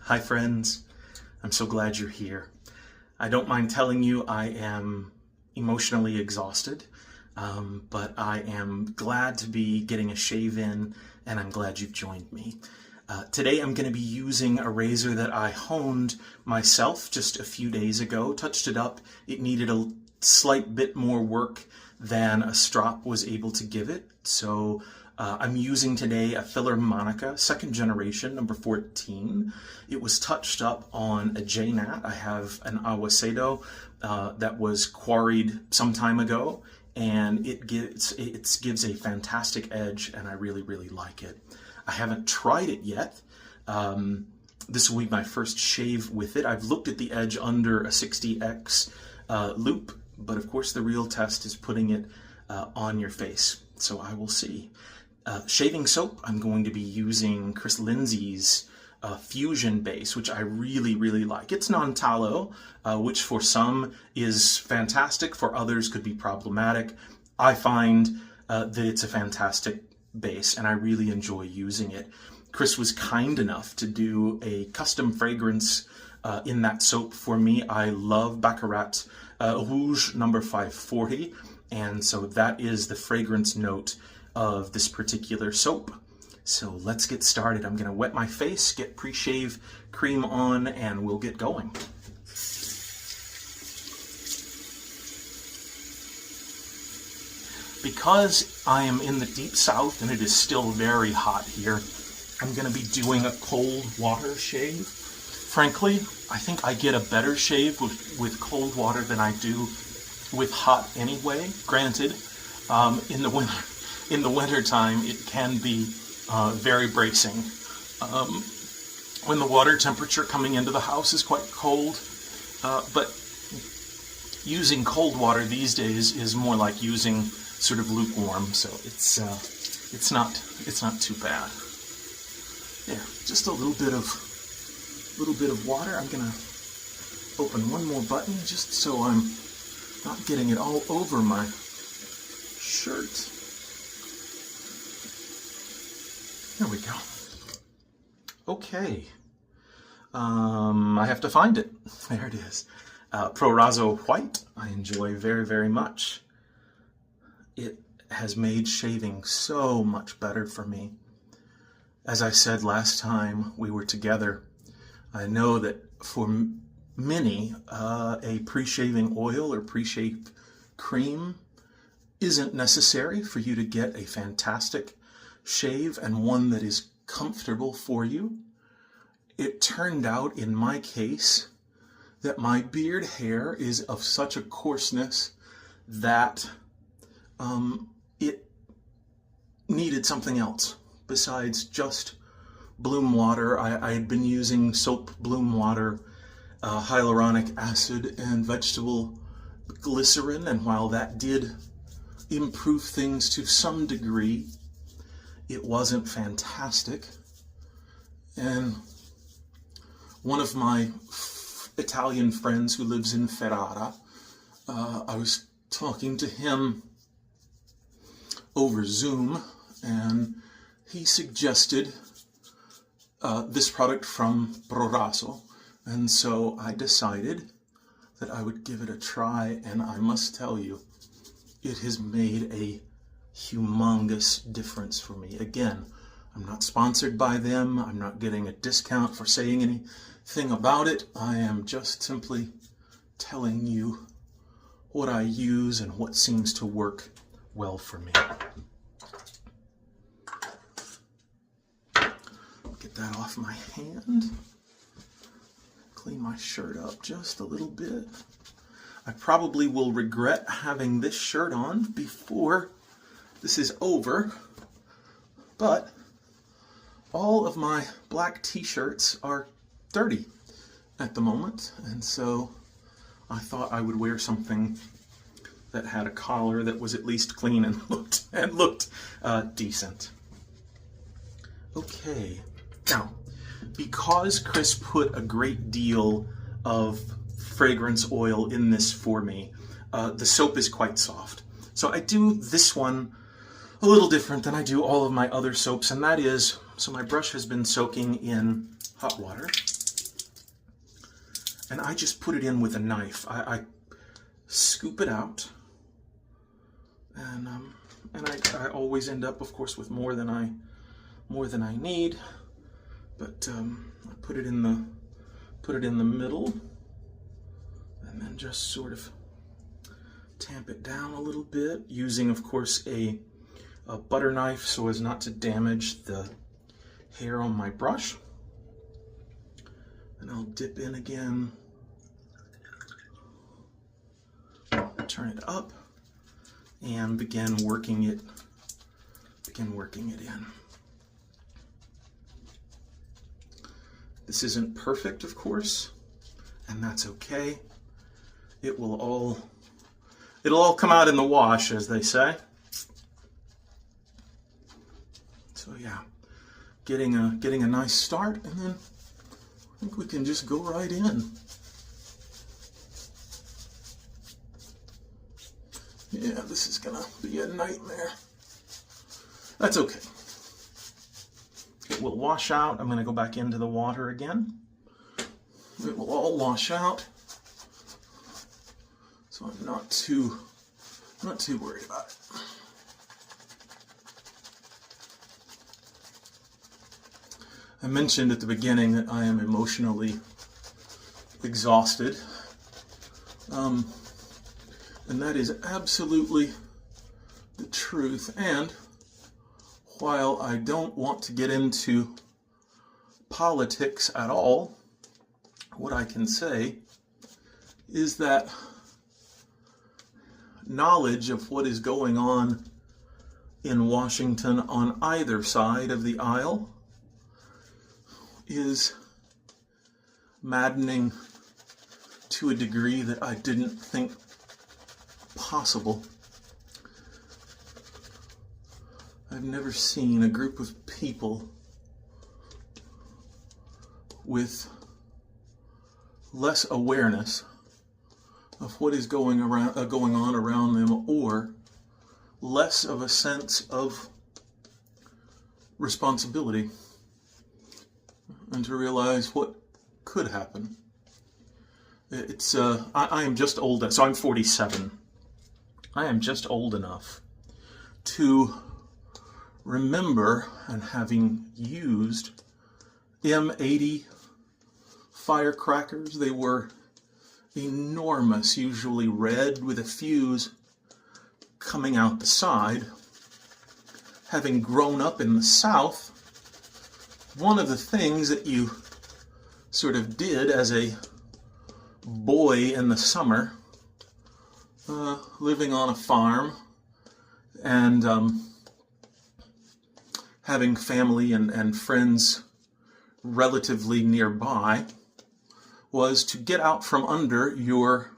Hi friends, I'm so glad you're here. I don't mind telling you I am emotionally exhausted, but I am glad to be getting a shave in, and I'm glad you've joined me. Today I'm going to be using a razor that I honed myself just a few days ago, touched it up. It needed a slight bit more work than a strop was able to give it, so I'm using today a Filarmonica, second generation, number 14. It was touched up on a JNat. I have an Awacedo that was quarried some time ago, and it gives a fantastic edge, and I really like it. I haven't tried it yet. This will be my first shave with it. I've looked at the edge under a 60X loop, but of course the real test is putting it on your face, so I will see. Shaving soap, I'm going to be using Chris Lindsay's Fusion Base, which I really like. It's non-tallow, which for some is fantastic, for others could be problematic. I find that it's a fantastic base, and I really enjoy using it. Chris was kind enough to do a custom fragrance in that soap for me. I love Baccarat Rouge No. 540, and so that is the fragrance note of this particular soap. So let's get started. I'm going to wet my face, get pre-shave cream on, and we'll get going. Because I am in the deep south and it is still very hot here, I'm going to be doing a cold water shave. Frankly, I think I get a better shave with cold water than I do with hot anyway. Granted, in the winter time, it can be very bracing. When the water temperature coming into the house is quite cold, but using cold water these days is more like using sort of lukewarm, so it's not too bad. There, just a little bit of water. I'm gonna open one more button just so I'm not getting it all over my shirt. There we go. Okay. I have to find it. There it is. Proraso White, I enjoy very much. It has made shaving so much better for me. As I said last time we were together, I know that for many, a pre-shaving oil or pre-shave cream isn't necessary for you to get a fantastic shave and one that is comfortable for you. It turned out in my case that my beard hair is of such a coarseness that it needed something else besides just bloom water. I had been using soap, bloom water, hyaluronic acid, and vegetable glycerin, and while that did improve things to some degree, it wasn't fantastic. And one of my Italian friends who lives in Ferrara, I was talking to him over Zoom, and he suggested this product from Proraso, and so I decided that I would give it a try, and I must tell you, it has made a humongous difference for me. Again, I'm not sponsored by them. I'm not getting a discount for saying anything about it. I am just simply telling you what I use and what seems to work well for me. Get that off my hand. Clean my shirt up just a little bit. I probably will regret having this shirt on before this is over, but all of my black t-shirts are dirty at the moment, and so I thought I would wear something that had a collar that was at least clean and looked decent. Okay, now because Chris put a great deal of fragrance oil in this for me, the soap is quite soft. So I do this one a little different than I do all of my other soaps, and that is, so my brush has been soaking in hot water. and I just put it in with a knife. I scoop it out, and I always end up, of course, with more than I need. But I put it in the middle, and then just sort of tamp it down a little bit, using, of course, a butter knife so as not to damage the hair on my brush. And I'll dip in again, turn it up, and begin working it in. This isn't perfect, of course, and that's okay. It'll all come out in the wash, as they say. So yeah, getting a nice start, and then I think we can just go right in. Yeah, this is gonna be a nightmare. That's okay. It will wash out. I'm gonna go back into the water again. It will all wash out. So I'm not too worried about it. I mentioned at the beginning that I am emotionally exhausted. And that is absolutely the truth. And while I don't want to get into politics at all, what I can say is that knowledge of what is going on in Washington on either side of the aisle is maddening to a degree that I didn't think possible. I've never seen a group of people with less awareness of what is going on around them, or less of a sense of responsibility, and to realize what could happen. It's I am just old, so I'm 47. I am just old enough to remember, and having used M80 firecrackers, they were enormous, usually red with a fuse coming out the side. Having grown up in the South, one of the things that you sort of did as a boy in the summer, living on a farm and having family and friends relatively nearby, was to get out from under your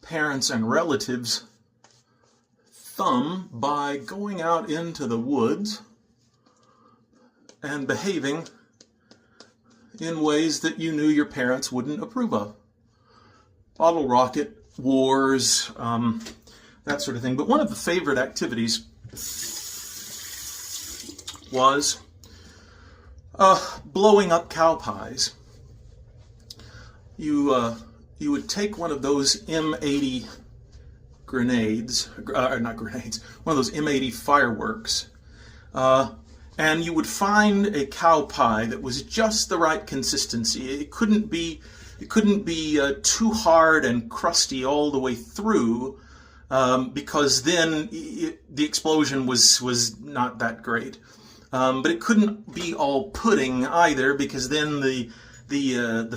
parents' and relatives' thumb by going out into the woods and behaving in ways that you knew your parents wouldn't approve of. Bottle rocket wars, that sort of thing. But one of the favorite activities was blowing up cow pies. You would take one of those M80 grenades, not grenades, one of those M80 fireworks, and you would find a cow pie that was just the right consistency. It couldn't be too hard and crusty all the way through, because then the explosion was not that great. But it couldn't be all pudding either, because then the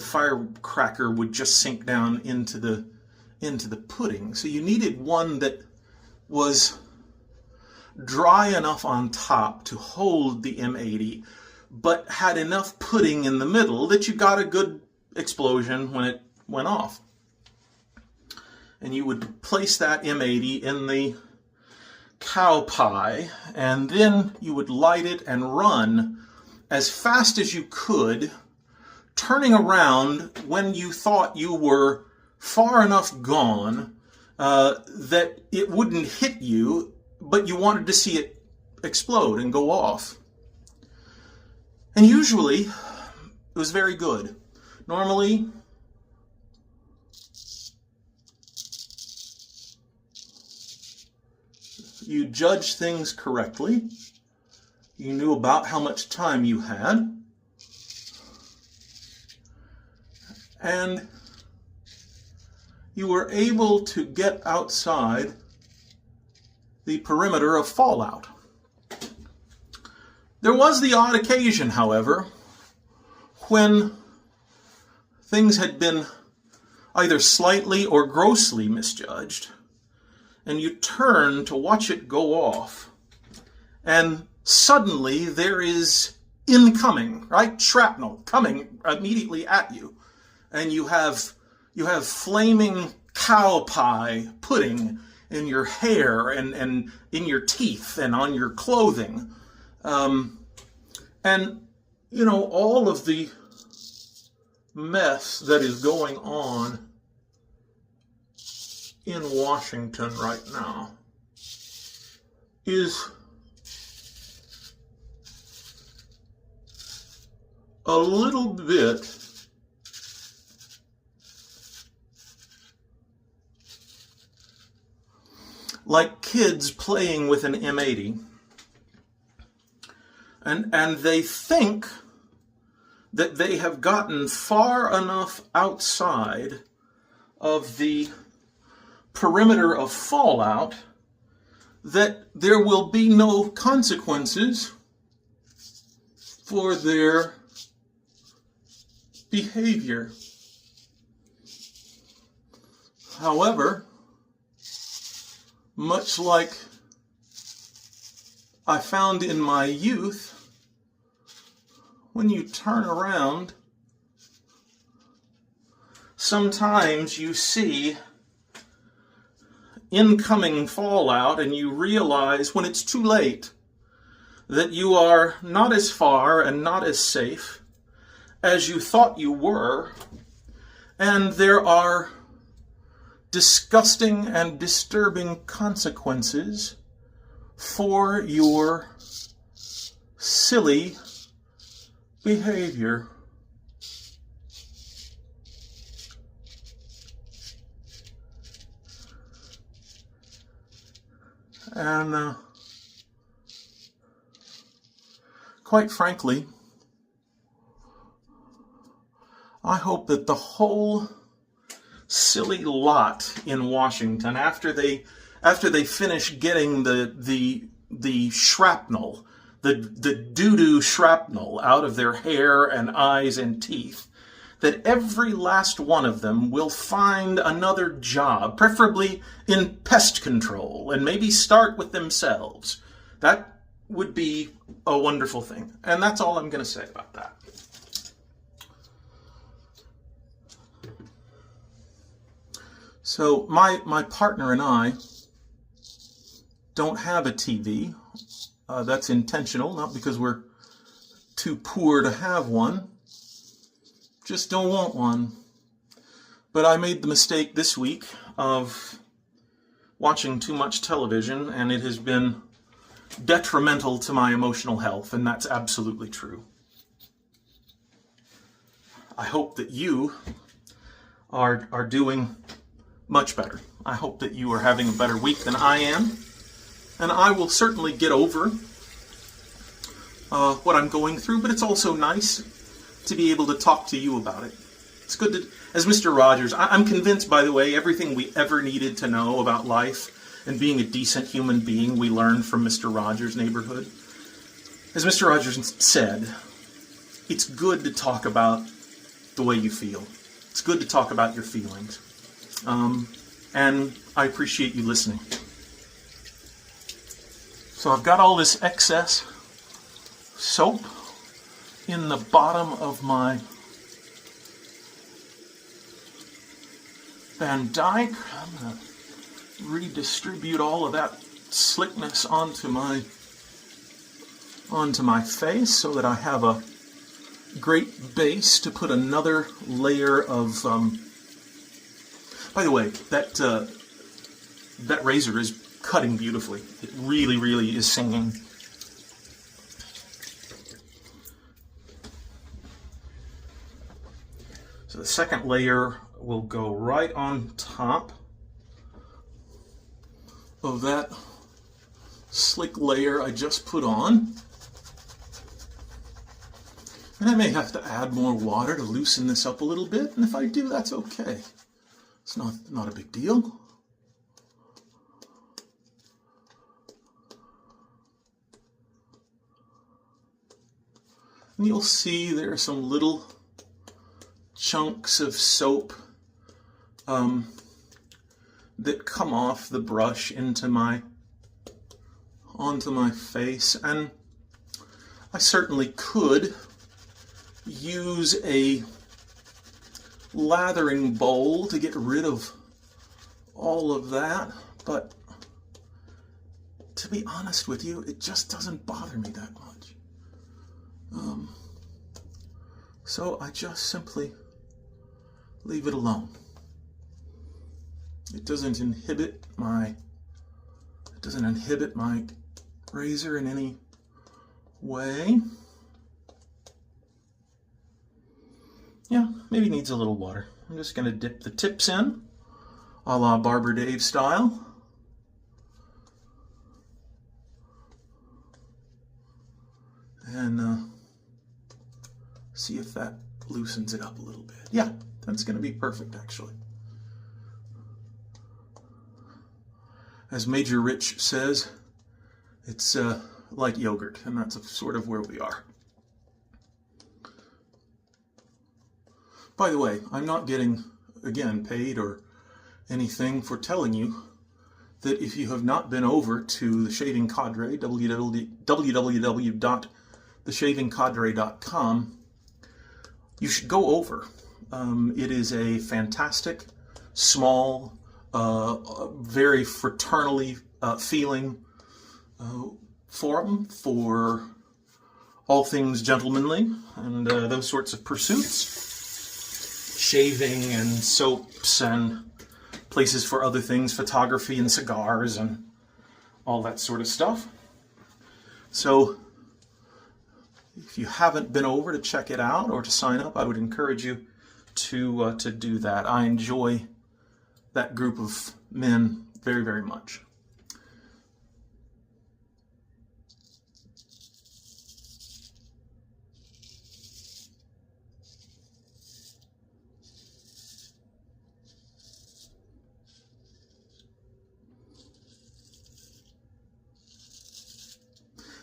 firecracker would just sink down into the pudding. So you needed one that was dry enough on top to hold the M80, but had enough pudding in the middle that you got a good explosion when it went off. And you would place that M80 in the cow pie, and then you would light it and run as fast as you could, turning around when you thought you were far enough gone that it wouldn't hit you, but you wanted to see it explode and go off. And usually it was very good. Normally you judged things correctly. You knew about how much time you had. And you were able to get outside the perimeter of fallout. There was the odd occasion, however, when things had been either slightly or grossly misjudged, and you turn to watch it go off, and suddenly there is incoming, right? Shrapnel coming immediately at you. And you have flaming cow pie pudding in your hair and in your teeth and on your clothing. And, you know, all of the mess that is going on in Washington right now is a little bit like kids playing with an M80, and they think that they have gotten far enough outside of the perimeter of fallout that there will be no consequences for their behavior. However, much like I found in my youth, when you turn around, sometimes you see incoming fallout and you realize when it's too late that you are not as far and not as safe as you thought you were, and there are disgusting and disturbing consequences for your silly behavior. And quite frankly, I hope that the whole silly lot in Washington, after they finish getting the shrapnel, the doo-doo shrapnel out of their hair and eyes and teeth, that every last one of them will find another job, preferably in pest control, and maybe start with themselves. That would be a wonderful thing. And that's all I'm going to say about that. So my partner and I don't have a TV. That's intentional, not because we're too poor to have one. Just don't want one. But I made the mistake this week of watching too much television, and it has been detrimental to my emotional health, and that's absolutely true. I hope that you are doing much better. I hope that you are having a better week than I am, and I will certainly get over what I'm going through, but it's also nice to be able to talk to you about it. It's good to, as Mr. Rogers, I'm convinced, by the way, everything we ever needed to know about life and being a decent human being we learned from Mr. Rogers' Neighborhood. As Mr. Rogers said, it's good to talk about the way you feel. It's good to talk about your feelings. And I appreciate you listening. So I've got all this excess soap in the bottom of my Van Dyke. I'm going to redistribute all of that slickness onto my face so that I have a great base to put another layer of... By the way, that razor is cutting beautifully. It really, really is singing. So the second layer will go right on top of that slick layer I just put on. And I may have to add more water to loosen this up a little bit, and if I do, that's okay. It's not a big deal. And you'll see there are some little chunks of soap that come off the brush onto my face, and I certainly could use a lathering bowl to get rid of all of that, but to be honest with you, it just doesn't bother me that much. So I just simply leave it alone. It doesn't inhibit my razor in any way. Yeah, maybe needs a little water. I'm just going to dip the tips in, a la Barber Dave style. And see if that loosens it up a little bit. Yeah, that's going to be perfect, actually. As Major Rich says, it's like yogurt, and that's sort of where we are. By the way, I'm not getting, again, paid or anything for telling you that if you have not been over to the Shaving Cadre, www.theshavingcadre.com, you should go over. It is a fantastic, small, very fraternally feeling forum for all things gentlemanly and those sorts of pursuits. Shaving and soaps and places for other things, photography and cigars and all that sort of stuff. So if you haven't been over to check it out or to sign up, I would encourage you to do that. I enjoy that group of men very, very much.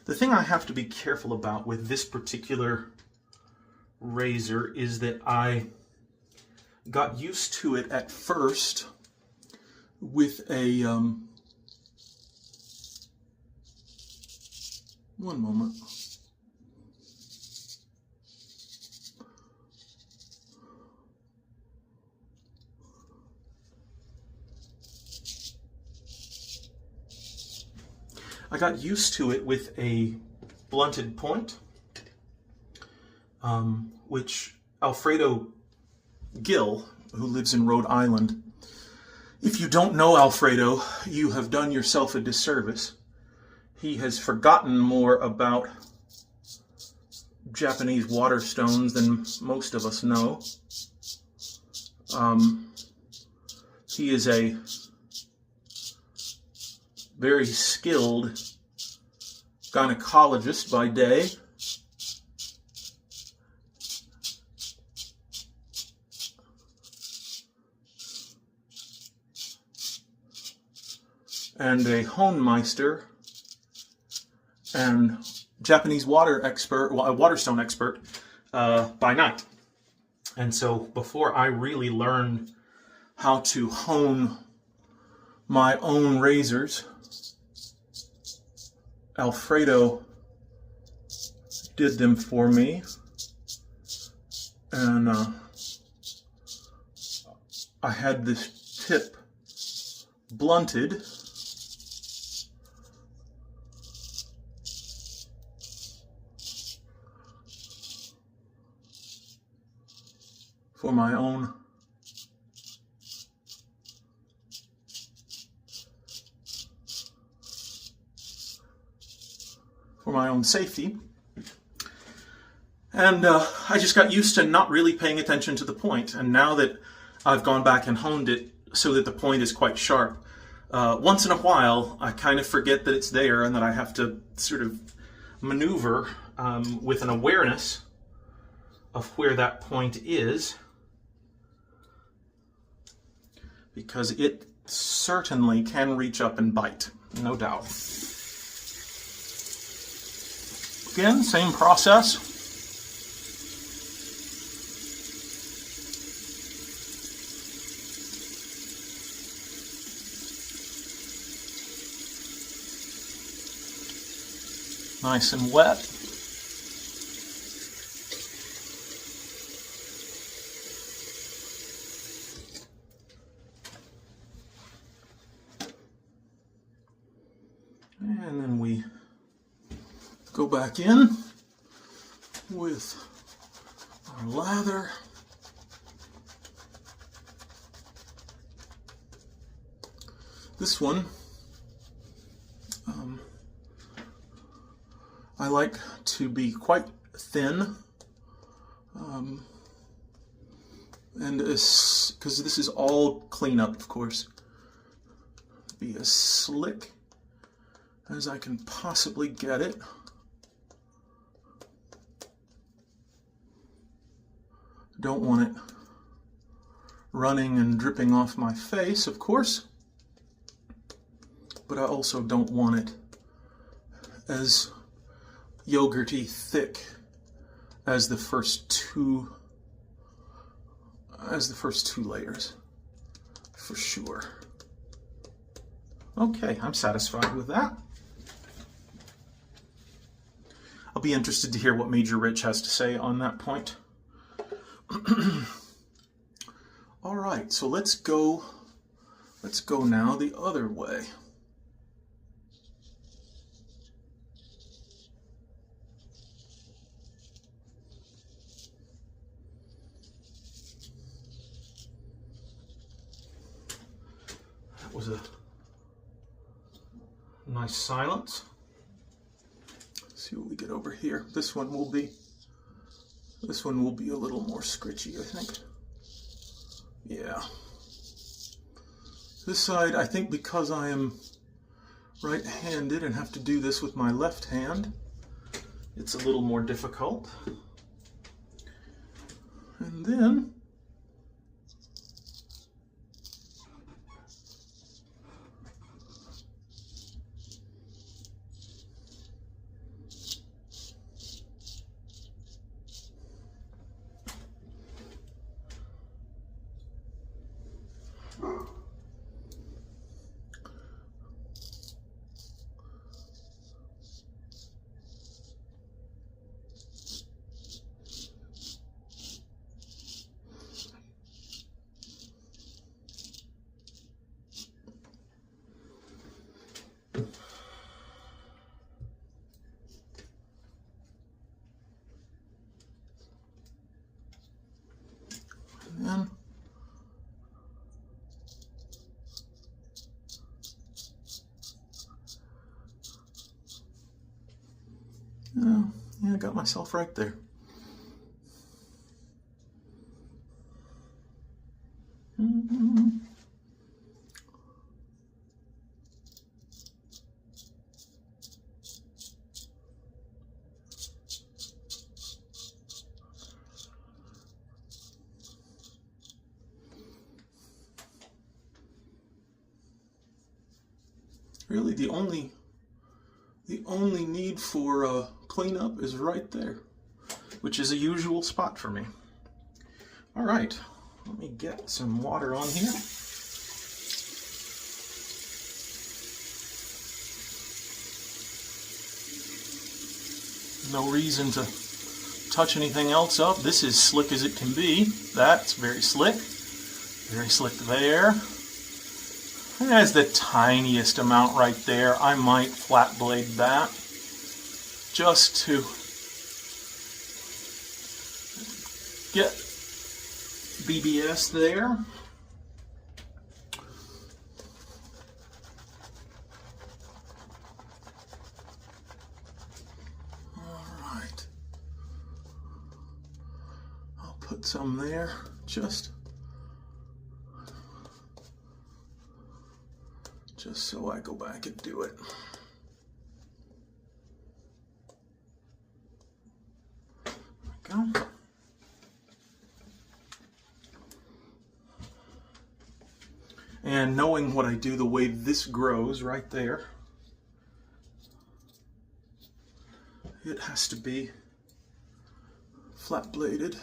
The thing I have to be careful about with this particular razor is that I got used to it at first with a, one moment. I got used to it with a blunted point, which Alfredo Gill, who lives in Rhode Island, if you don't know Alfredo, you have done yourself a disservice. He has forgotten more about Japanese water stones than most of us know. He is a very skilled gynecologist by day. And a Hohenmeister and Japanese water expert, well, a waterstone expert by night. And so before I really learned how to hone my own razors, Alfredo did them for me, and I had this tip blunted for my own safety. And I just got used to not really paying attention to the point. And now that I've gone back and honed it so that the point is quite sharp, Once in a while, I kind of forget that it's there and that I have to sort of maneuver with an awareness of where that point is, because it certainly can reach up and bite, no doubt. Again, same process. Nice and wet. And then we go back in with our lather. This one, I like to be quite thin, and because this is all cleanup, of course, be as slick as I can possibly get it. Don't want it running and dripping off my face, of course, but I also don't want it as yogurty thick as the first two layers, for sure. Okay, I'm satisfied with that. I'll be interested to hear what Major Rich has to say on that point. All right, so let's go now the other way. That was a nice silence. Let's see what we get over here. This one will be a little more scritchy, I think. Yeah. This side, I think because I am right-handed and have to do this with my left hand, it's a little more difficult. And then yeah, I got myself right there. Really, the only need for cleanup is right there, which is a usual spot for me. All right, let me get some water on here. No reason to touch anything else up. This is slick as it can be. That's very slick. Very slick there. There's the tiniest amount right there. I might flat blade that just to get BBS there. All right. I'll put some there, just so I go back and do it. There we go. And knowing what I do, the way this grows right there, it has to be flat bladed.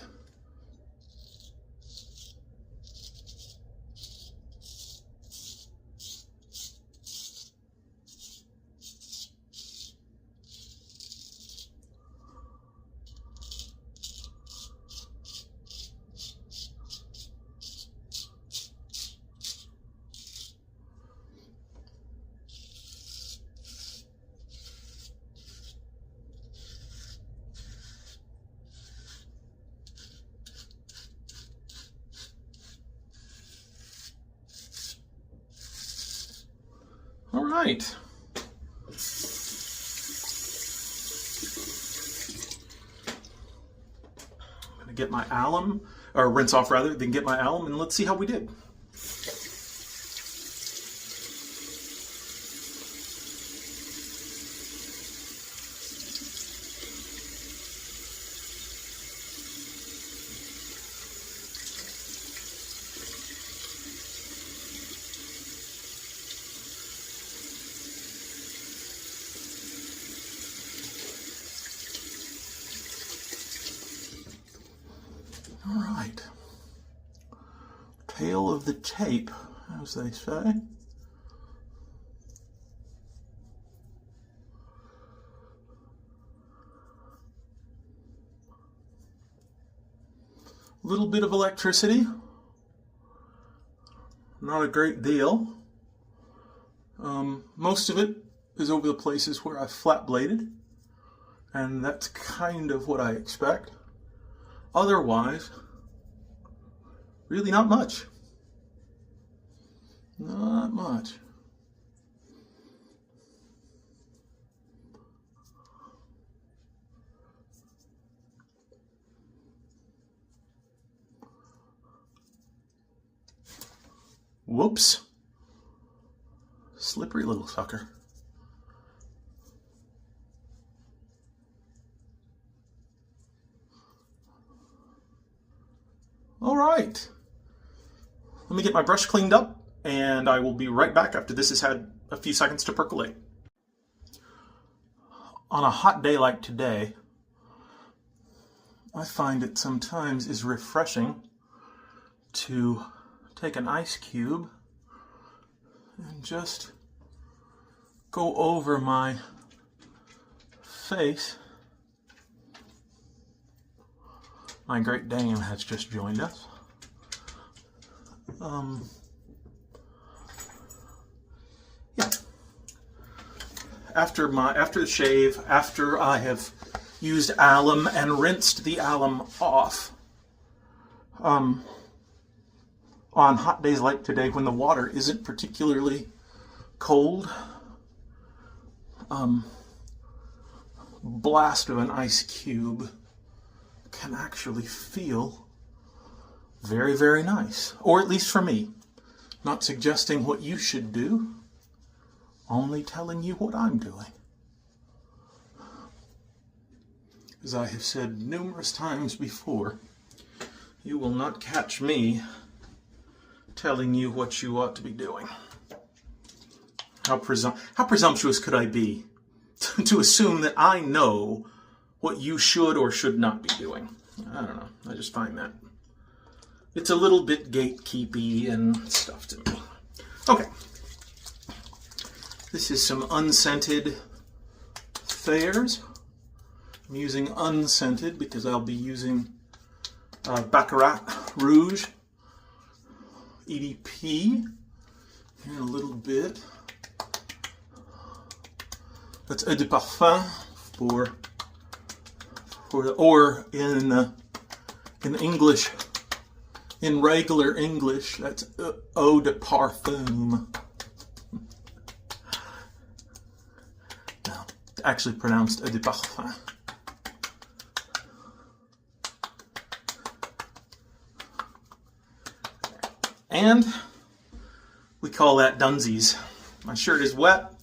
All right. I'm going to get my alum, or rinse off rather, then get my alum, and let's see how we did. All right, tail of the tape, as they say. A little bit of electricity, not a great deal. Most of it is over the places where I've flat bladed, and that's kind of what I expect. Otherwise, really not much. Not much. Whoops. Slippery little sucker. All right, let me get my brush cleaned up and I will be right back after this has had a few seconds to percolate. On a hot day like today, I find it sometimes is refreshing to take an ice cube and just go over my face. My Great Dane has just joined us. Yeah. After the shave, after I have used alum and rinsed the alum off, on hot days like today when the water isn't particularly cold, blast of an ice cube can actually feel very, very nice. Or at least for me. Not suggesting what you should do, only telling you what I'm doing. As I have said numerous times before, you will not catch me telling you what you ought to be doing. How presumptuous could I be to assume that I know what you should or should not be doing? I don't know. I just find that it's a little bit gatekeepy and stuff to me. Okay. This is some unscented Thayers. I'm using unscented because I'll be using Baccarat Rouge EDP in a little bit. That's eau de parfum or in English, in regular English, that's eau de parfum. No, actually pronounced eau de parfum. And we call that Dunsies. My shirt is wet,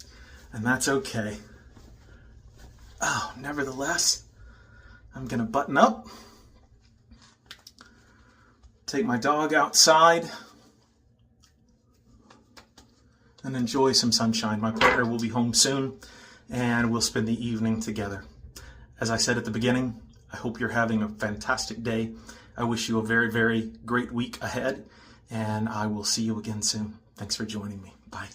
and that's okay. Oh, nevertheless, I'm gonna button up, take my dog outside, and enjoy some sunshine. My partner will be home soon, and we'll spend the evening together. As I said at the beginning, I hope you're having a fantastic day. I wish you a very, very great week ahead, and I will see you again soon. Thanks for joining me. Bye.